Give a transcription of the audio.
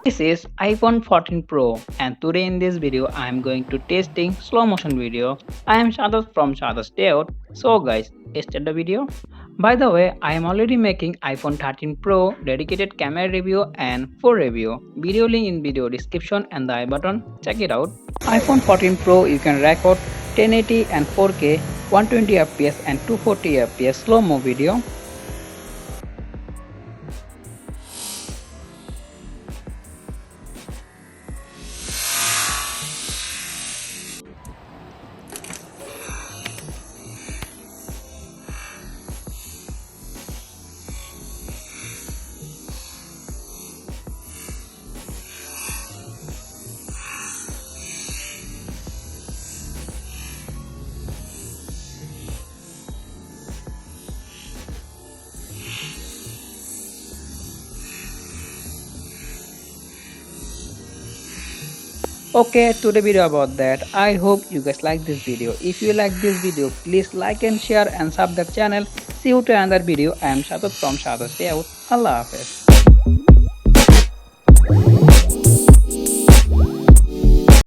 This is iPhone 14 Pro and today in this video I am going to testing slow motion video. I am Shadat from Shadat'S Dayout. So guys, start the video. By the way, I am already making iPhone 13 Pro dedicated camera review and full review. Video link in video description and the I button. Check it out. iPhone 14 Pro you can record 1080 and 4K, 120 fps and 240 fps slow-mo video. Okay, today video about that. I hope you guys like this video. If you like this video, please like and share and sub the channel. See you to another video. I am Shadat from Shadat'S Dayout. Allah Hafiz.